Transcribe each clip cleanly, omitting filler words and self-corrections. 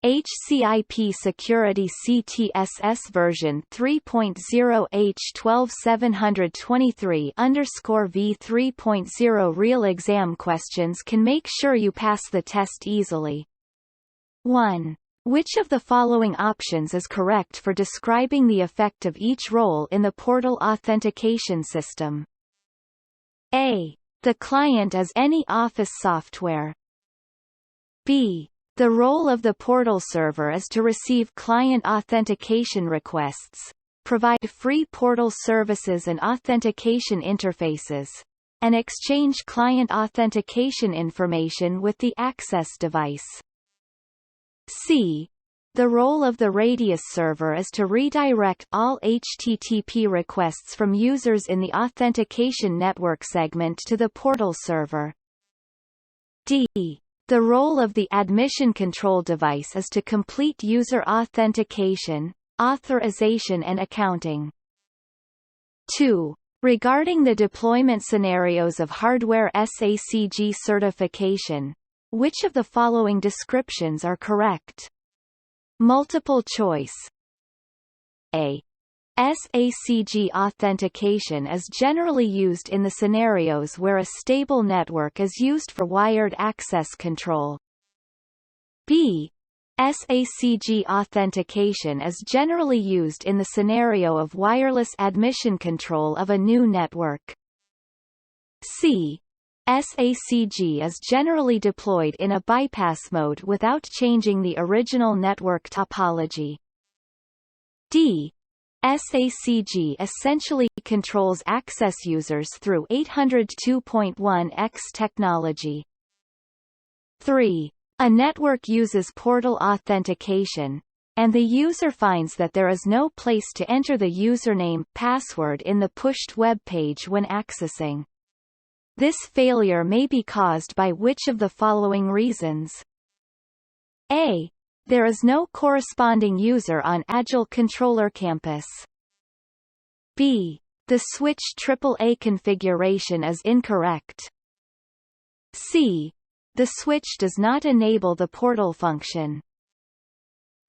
HCIP-Security-CTSS version 3.0 H12723 V3.0 Real exam questions can make sure you pass the test easily. 1. Which of the following options is correct for describing the effect of each role in the portal authentication system? A. The client is any Office software. B. The role of the portal server is to receive client authentication requests, provide free portal services and authentication interfaces, and exchange client authentication information with the access device. C. The role of the Radius server is to redirect all HTTP requests from users in the authentication network segment to the portal server. D. The role of the admission control device is to complete user authentication, authorization and accounting. 2. Regarding the deployment scenarios of hardware SACG certification, which of the following descriptions are correct? Multiple choice. A. SACG authentication is generally used in the scenarios where a stable network is used for wired access control. B. SACG authentication is generally used in the scenario of wireless admission control of a new network. C. SACG is generally deployed in a bypass mode without changing the original network topology. D. SACG essentially controls access users through 802.1x technology. 3. A network uses portal authentication, and the user finds that there is no place to enter the username password in the pushed web page when accessing. This failure may be caused by which of the following reasons? A. There is no corresponding user on Agile Controller Campus. B. The switch AAA configuration is incorrect. C. The switch does not enable the portal function.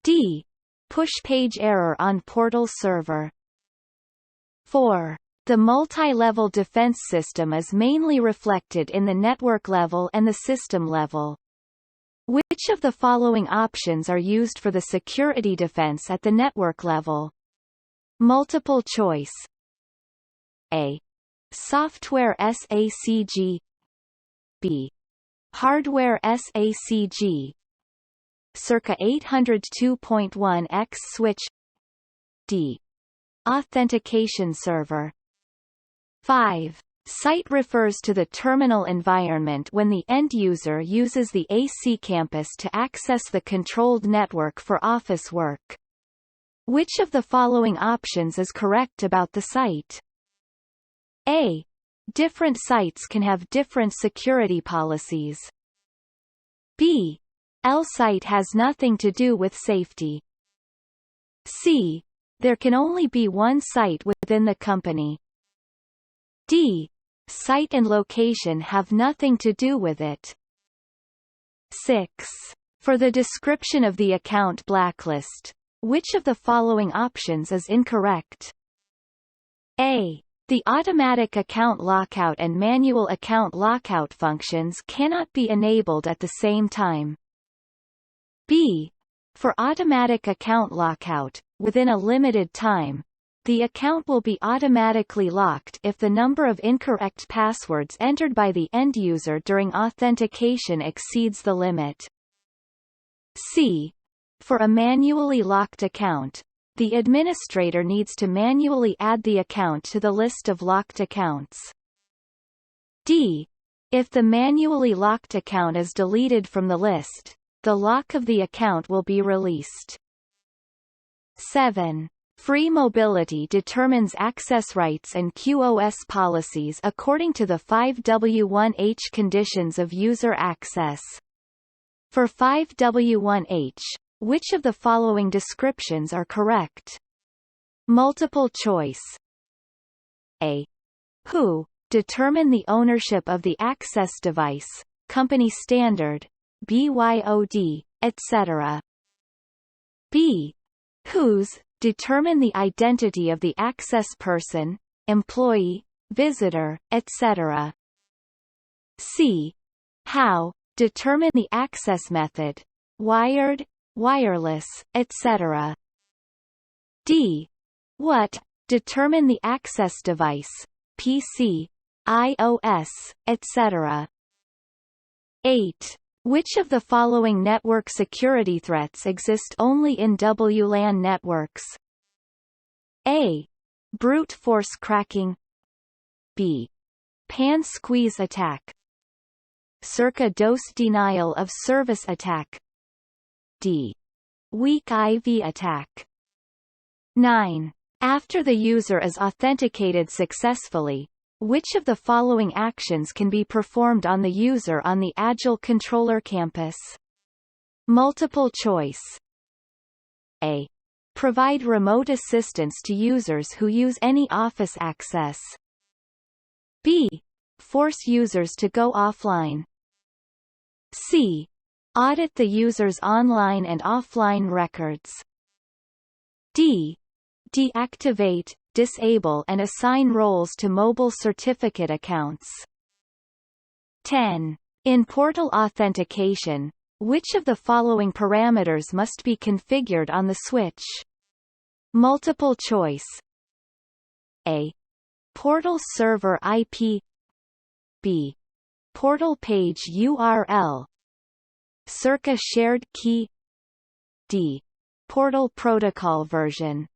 D. Push page error on portal server. 4. The multi-level defense system is mainly reflected in the network level and the system level. Which of the following options are used for the security defense at the network level? Multiple choice. A. Software SACG. B. Hardware SACG. Circa 802.1x switch. D. Authentication Server. 5. Site refers to the terminal environment when the end user uses the AC campus to access the controlled network for office work. Which of the following options is correct about the site? A. Different sites can have different security policies. B. L-site has nothing to do with safety. C. There can only be one site within the company. D. Site and location have nothing to do with it. 6. For the description of the account blacklist, which of the following options is incorrect? A. The automatic account lockout and manual account lockout functions cannot be enabled at the same time. B. For automatic account lockout, within a limited time, the account will be automatically locked if the number of incorrect passwords entered by the end user during authentication exceeds the limit. C. For a manually locked account, the administrator needs to manually add the account to the list of locked accounts. D. If the manually locked account is deleted from the list, the lock of the account will be released. 7. Free mobility determines access rights and QoS policies according to the 5W1H conditions of user access. For 5W1H, which of the following descriptions are correct? Multiple choice. A. Who determine the ownership of the access device, company standard, BYOD, etc. B. Whose, determine the identity of the access person, employee, visitor, etc. C. How, determine the access method, wired, wireless, etc. D. What, determine the access device, PC, iOS, etc. 8. Which of the following network security threats exist only in WLAN networks? A. Brute force cracking. B. Pan squeeze attack. Circa dose denial of service attack. D. Weak IV attack. 9. After the user is authenticated successfully, which of the following actions can be performed on the user on the Agile Controller Campus? Multiple choice. A. Provide remote assistance to users who use any office access. B. Force users to go offline. C. Audit the user's online and offline records. D. Deactivate, disable and assign roles to mobile certificate accounts. 10. In portal authentication, which of the following parameters must be configured on the switch? Multiple choice. A. Portal server IP. B. Portal page URL. Circa shared key. D. Portal protocol version.